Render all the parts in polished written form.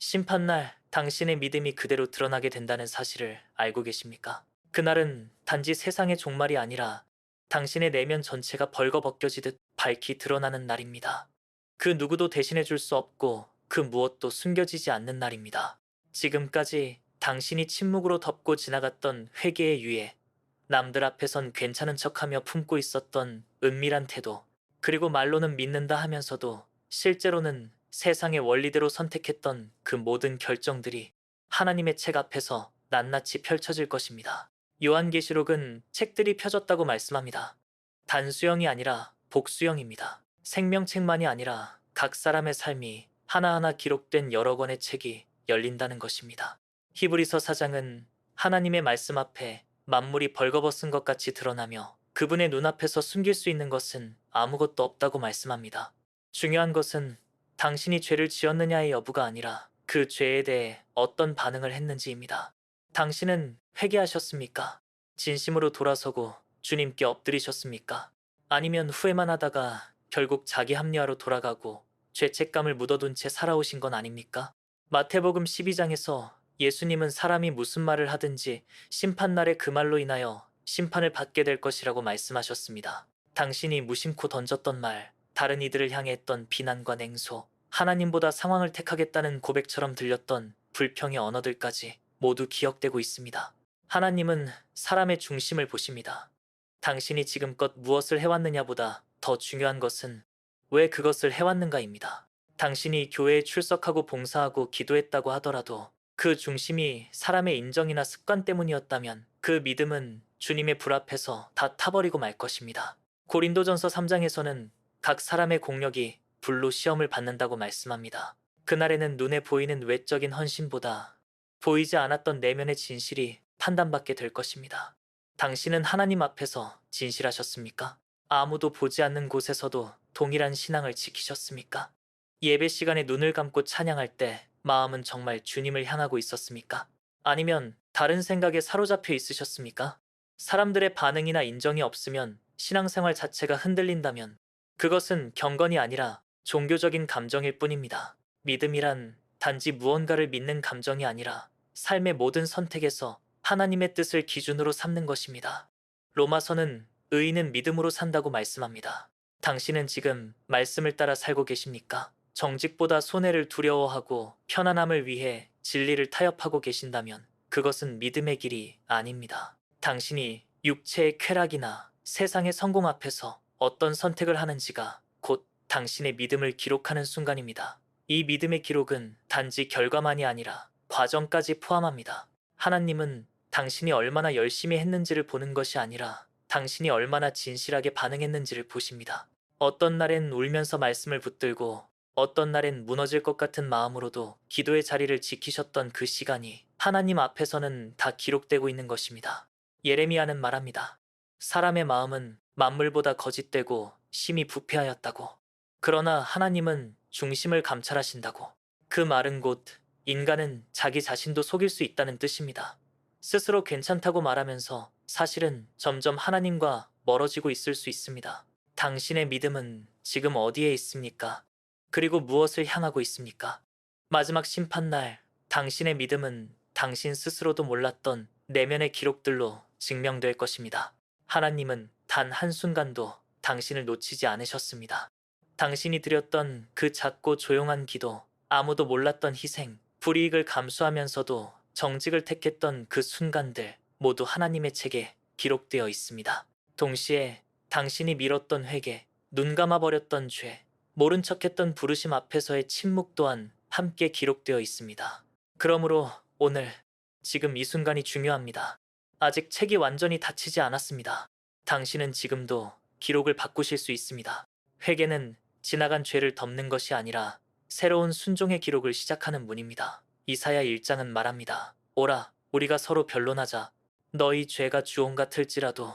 심판날 당신의 믿음이 그대로 드러나게 된다는 사실을 알고 계십니까? 그날은 단지 세상의 종말이 아니라 당신의 내면 전체가 벌거벗겨지듯 밝히 드러나는 날입니다. 그 누구도 대신해 줄 수 없고 그 무엇도 숨겨지지 않는 날입니다. 지금까지 당신이 침묵으로 덮고 지나갔던 회개의 유예, 남들 앞에선 괜찮은 척하며 품고 있었던 은밀한 태도, 그리고 말로는 믿는다 하면서도 실제로는 세상의 원리대로 선택했던 그 모든 결정들이 하나님의 책 앞에서 낱낱이 펼쳐질 것입니다. 요한계시록은 책들이 펴졌다고 말씀합니다. 단수형이 아니라 복수형입니다. 생명책만이 아니라 각 사람의 삶이 하나하나 기록된 여러 권의 책이 열린다는 것입니다. 히브리서 4장은 하나님의 말씀 앞에 만물이 벌거벗은 것 같이 드러나며 그분의 눈앞에서 숨길 수 있는 것은 아무것도 없다고 말씀합니다. 중요한 것은 당신이 죄를 지었느냐의 여부가 아니라 그 죄에 대해 어떤 반응을 했는지입니다. 당신은 회개하셨습니까? 진심으로 돌아서고 주님께 엎드리셨습니까? 아니면 후회만 하다가 결국 자기 합리화로 돌아가고 죄책감을 묻어둔 채 살아오신 건 아닙니까? 마태복음 12장에서 예수님은 사람이 무슨 말을 하든지 심판날에 그 말로 인하여 심판을 받게 될 것이라고 말씀하셨습니다. 당신이 무심코 던졌던 말, 다른 이들을 향해 했던 비난과 냉소, 하나님보다 상황을 택하겠다는 고백처럼 들렸던 불평의 언어들까지 모두 기억되고 있습니다. 하나님은 사람의 중심을 보십니다. 당신이 지금껏 무엇을 해왔느냐보다 더 중요한 것은 왜 그것을 해왔는가입니다. 당신이 교회에 출석하고 봉사하고 기도했다고 하더라도 그 중심이 사람의 인정이나 습관 때문이었다면 그 믿음은 주님의 불 앞에서 다 타버리고 말 것입니다. 고린도전서 3장에서는 각 사람의 공력이 불로 시험을 받는다고 말씀합니다. 그날에는 눈에 보이는 외적인 헌신보다 보이지 않았던 내면의 진실이 판단받게 될 것입니다. 당신은 하나님 앞에서 진실하셨습니까? 아무도 보지 않는 곳에서도 동일한 신앙을 지키셨습니까? 예배 시간에 눈을 감고 찬양할 때 마음은 정말 주님을 향하고 있었습니까? 아니면 다른 생각에 사로잡혀 있으셨습니까? 사람들의 반응이나 인정이 없으면 신앙생활 자체가 흔들린다면 그것은 경건이 아니라 종교적인 감정일 뿐입니다. 믿음이란 단지 무언가를 믿는 감정이 아니라 삶의 모든 선택에서 하나님의 뜻을 기준으로 삼는 것입니다. 로마서는 의인은 믿음으로 산다고 말씀합니다. 당신은 지금 말씀을 따라 살고 계십니까? 정직보다 손해를 두려워하고 편안함을 위해 진리를 타협하고 계신다면 그것은 믿음의 길이 아닙니다. 당신이 육체의 쾌락이나 세상의 성공 앞에서 어떤 선택을 하는지가 곧 당신의 믿음을 기록하는 순간입니다. 이 믿음의 기록은 단지 결과만이 아니라 과정까지 포함합니다. 하나님은 당신이 얼마나 열심히 했는지를 보는 것이 아니라 당신이 얼마나 진실하게 반응했는지를 보십니다. 어떤 날엔 울면서 말씀을 붙들고 어떤 날엔 무너질 것 같은 마음으로도 기도의 자리를 지키셨던 그 시간이 하나님 앞에서는 다 기록되고 있는 것입니다. 예레미야는 말합니다. 사람의 마음은 만물보다 거짓되고 심히 부패하였다고. 그러나 하나님은 중심을 감찰하신다고. 그 말은 곧 인간은 자기 자신도 속일 수 있다는 뜻입니다. 스스로 괜찮다고 말하면서 사실은 점점 하나님과 멀어지고 있을 수 있습니다. 당신의 믿음은 지금 어디에 있습니까? 그리고 무엇을 향하고 있습니까? 마지막 심판날, 당신의 믿음은 당신 스스로도 몰랐던 내면의 기록들로 증명될 것입니다. 하나님은 단 한순간도 당신을 놓치지 않으셨습니다. 당신이 드렸던 그 작고 조용한 기도, 아무도 몰랐던 희생, 불이익을 감수하면서도 정직을 택했던 그 순간들 모두 하나님의 책에 기록되어 있습니다. 동시에 당신이 미뤘던 회개, 눈 감아버렸던 죄, 모른 척했던 부르심 앞에서의 침묵 또한 함께 기록되어 있습니다. 그러므로 오늘, 지금 이 순간이 중요합니다. 아직 책이 완전히 닫히지 않았습니다. 당신은 지금도 기록을 바꾸실 수 있습니다. 회개는 지나간 죄를 덮는 것이 아니라 새로운 순종의 기록을 시작하는 문입니다. 이사야 1장은 말합니다. 오라, 우리가 서로 변론하자. 너희 죄가 주홍 같을지라도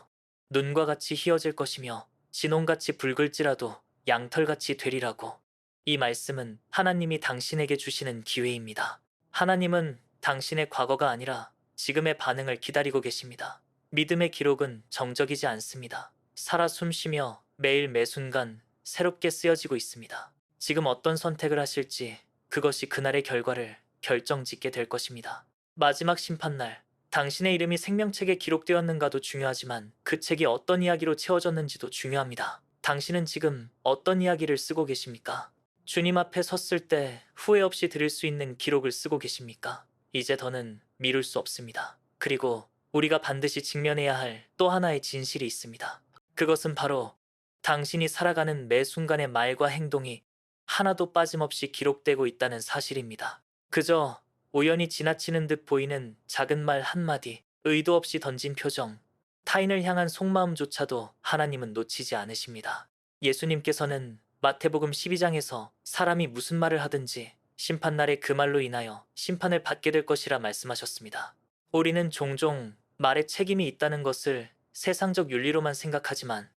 눈과 같이 희어질 것이며 진홍같이 붉을지라도 양털같이 되리라고. 이 말씀은 하나님이 당신에게 주시는 기회입니다. 하나님은 당신의 과거가 아니라 지금의 반응을 기다리고 계십니다. 믿음의 기록은 정적이지 않습니다. 살아 숨쉬며 매일 매순간 새롭게 쓰여지고 있습니다. 지금 어떤 선택을 하실지 그것이 그날의 결과를 결정짓게 될 것입니다. 마지막 심판날, 당신의 이름이 생명책에 기록되었는가도 중요하지만 그 책이 어떤 이야기로 채워졌는지도 중요합니다. 당신은 지금 어떤 이야기를 쓰고 계십니까? 주님 앞에 섰을 때 후회 없이 드릴 수 있는 기록을 쓰고 계십니까? 이제 더는 미룰 수 없습니다. 그리고 우리가 반드시 직면해야 할 또 하나의 진실이 있습니다. 그것은 바로 당신이 살아가는 매 순간의 말과 행동이 하나도 빠짐없이 기록되고 있다는 사실입니다. 그저 우연히 지나치는 듯 보이는 작은 말 한마디, 의도 없이 던진 표정, 타인을 향한 속마음조차도 하나님은 놓치지 않으십니다. 예수님께서는 마태복음 12장에서 사람이 무슨 말을 하든지 심판날에 그 말로 인하여 심판을 받게 될 것이라 말씀하셨습니다. 우리는 종종 말에 책임이 있다는 것을 세상적 윤리로만 생각하지만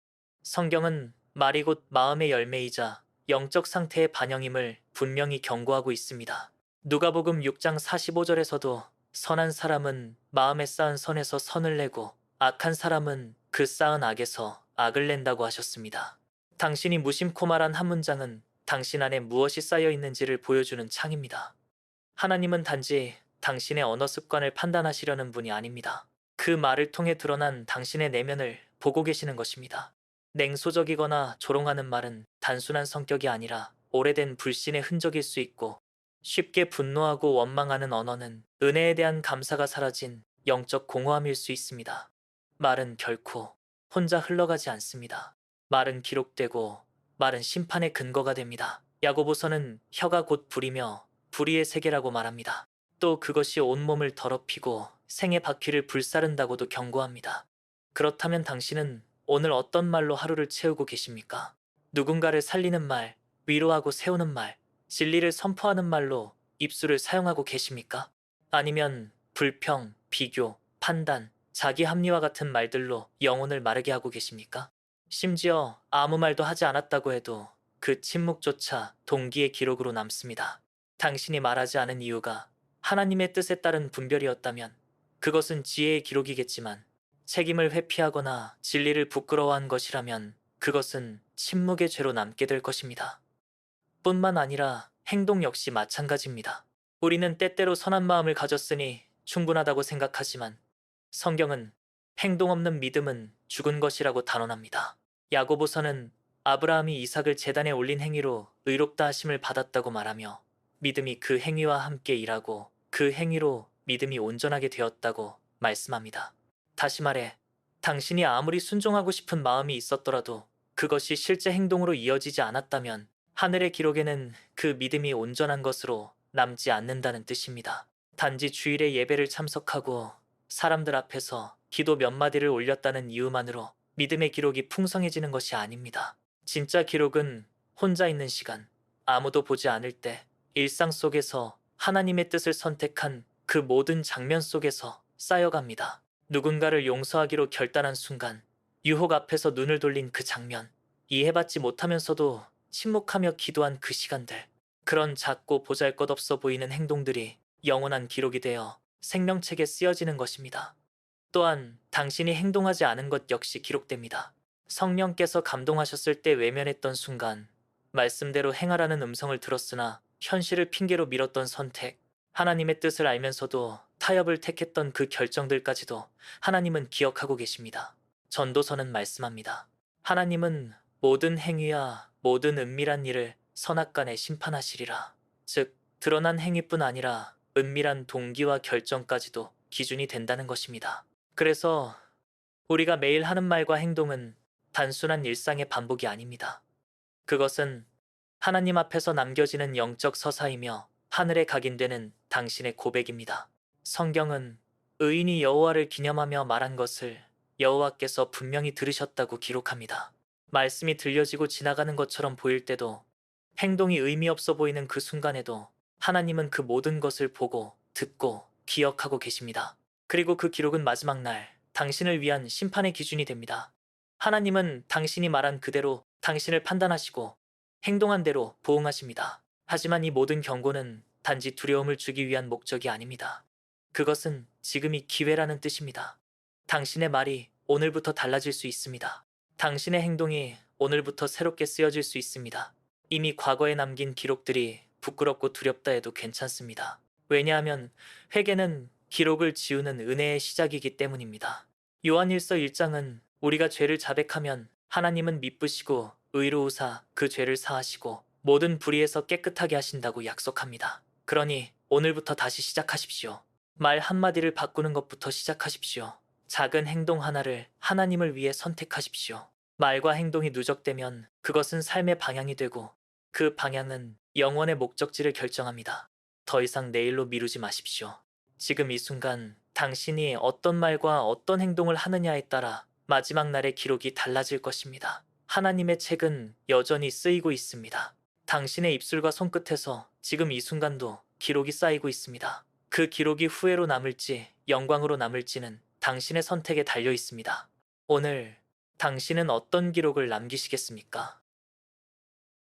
성경은 말이 곧 마음의 열매이자 영적 상태의 반영임을 분명히 경고하고 있습니다. 누가복음 6장 45절에서도 선한 사람은 마음에 쌓은 선에서 선을 내고 악한 사람은 그 쌓은 악에서 악을 낸다고 하셨습니다. 당신이 무심코 말한 한 문장은 당신 안에 무엇이 쌓여 있는지를 보여주는 창입니다. 하나님은 단지 당신의 언어 습관을 판단하시려는 분이 아닙니다. 그 말을 통해 드러난 당신의 내면을 보고 계시는 것입니다. 냉소적이거나 조롱하는 말은 단순한 성격이 아니라 오래된 불신의 흔적일 수 있고, 쉽게 분노하고 원망하는 언어는 은혜에 대한 감사가 사라진 영적 공허함일 수 있습니다. 말은 결코 혼자 흘러가지 않습니다. 말은 기록되고 말은 심판의 근거가 됩니다. 야고보서는 혀가 곧 불이며 불의의 세계라고 말합니다. 또 그것이 온몸을 더럽히고 생의 바퀴를 불사른다고도 경고합니다. 그렇다면 당신은 오늘 어떤 말로 하루를 채우고 계십니까? 누군가를 살리는 말, 위로하고 세우는 말, 진리를 선포하는 말로 입술을 사용하고 계십니까? 아니면 불평, 비교, 판단, 자기 합리화 같은 말들로 영혼을 마르게 하고 계십니까? 심지어 아무 말도 하지 않았다고 해도 그 침묵조차 동기의 기록으로 남습니다. 당신이 말하지 않은 이유가 하나님의 뜻에 따른 분별이었다면 그것은 지혜의 기록이겠지만, 책임을 회피하거나 진리를 부끄러워한 것이라면 그것은 침묵의 죄로 남게 될 것입니다. 뿐만 아니라 행동 역시 마찬가지입니다. 우리는 때때로 선한 마음을 가졌으니 충분하다고 생각하지만 성경은 행동 없는 믿음은 죽은 것이라고 단언합니다. 야고보서는 아브라함이 이삭을 제단에 올린 행위로 의롭다 하심을 받았다고 말하며 믿음이 그 행위와 함께 일하고 그 행위로 믿음이 온전하게 되었다고 말씀합니다. 다시 말해, 당신이 아무리 순종하고 싶은 마음이 있었더라도 그것이 실제 행동으로 이어지지 않았다면 하늘의 기록에는 그 믿음이 온전한 것으로 남지 않는다는 뜻입니다. 단지 주일에 예배를 참석하고 사람들 앞에서 기도 몇 마디를 올렸다는 이유만으로 믿음의 기록이 풍성해지는 것이 아닙니다. 진짜 기록은 혼자 있는 시간, 아무도 보지 않을 때, 일상 속에서 하나님의 뜻을 선택한 그 모든 장면 속에서 쌓여갑니다. 누군가를 용서하기로 결단한 순간, 유혹 앞에서 눈을 돌린 그 장면, 이해받지 못하면서도 침묵하며 기도한 그 시간들, 그런 작고 보잘것없어 보이는 행동들이 영원한 기록이 되어 생명책에 쓰여지는 것입니다. 또한 당신이 행동하지 않은 것 역시 기록됩니다. 성령께서 감동하셨을 때 외면했던 순간, 말씀대로 행하라는 음성을 들었으나 현실을 핑계로 미뤘던 선택, 하나님의 뜻을 알면서도 타협을 택했던 그 결정들까지도 하나님은 기억하고 계십니다. 전도서는 말씀합니다. 하나님은 모든 행위와 모든 은밀한 일을 선악간에 심판하시리라. 즉, 드러난 행위뿐 아니라 은밀한 동기와 결정까지도 기준이 된다는 것입니다. 그래서 우리가 매일 하는 말과 행동은 단순한 일상의 반복이 아닙니다. 그것은 하나님 앞에서 남겨지는 영적 서사이며 하늘에 각인되는 당신의 고백입니다. 성경은 의인이 여호와를 기념하며 말한 것을 여호와께서 분명히 들으셨다고 기록합니다. 말씀이 들려지고 지나가는 것처럼 보일 때도, 행동이 의미 없어 보이는 그 순간에도 하나님은 그 모든 것을 보고 듣고 기억하고 계십니다. 그리고 그 기록은 마지막 날 당신을 위한 심판의 기준이 됩니다. 하나님은 당신이 말한 그대로 당신을 판단하시고 행동한 대로 보응하십니다. 하지만 이 모든 경고는 단지 두려움을 주기 위한 목적이 아닙니다. 그것은 지금이 기회라는 뜻입니다. 당신의 말이 오늘부터 달라질 수 있습니다. 당신의 행동이 오늘부터 새롭게 쓰여질 수 있습니다. 이미 과거에 남긴 기록들이 부끄럽고 두렵다 해도 괜찮습니다. 왜냐하면 회개는 기록을 지우는 은혜의 시작이기 때문입니다. 요한일서 1장은 우리가 죄를 자백하면 하나님은 미쁘시고 의로우사 그 죄를 사하시고 모든 불의에서 깨끗하게 하신다고 약속합니다. 그러니 오늘부터 다시 시작하십시오. 말 한마디를 바꾸는 것부터 시작하십시오. 작은 행동 하나를 하나님을 위해 선택하십시오. 말과 행동이 누적되면 그것은 삶의 방향이 되고 그 방향은 영원의 목적지를 결정합니다. 더 이상 내일로 미루지 마십시오. 지금 이 순간 당신이 어떤 말과 어떤 행동을 하느냐에 따라 마지막 날의 기록이 달라질 것입니다. 하나님의 책은 여전히 쓰이고 있습니다. 당신의 입술과 손끝에서 지금 이 순간도 기록이 쌓이고 있습니다. 그 기록이 후회로 남을지 영광으로 남을지는 당신의 선택에 달려 있습니다. 오늘 당신은 어떤 기록을 남기시겠습니까?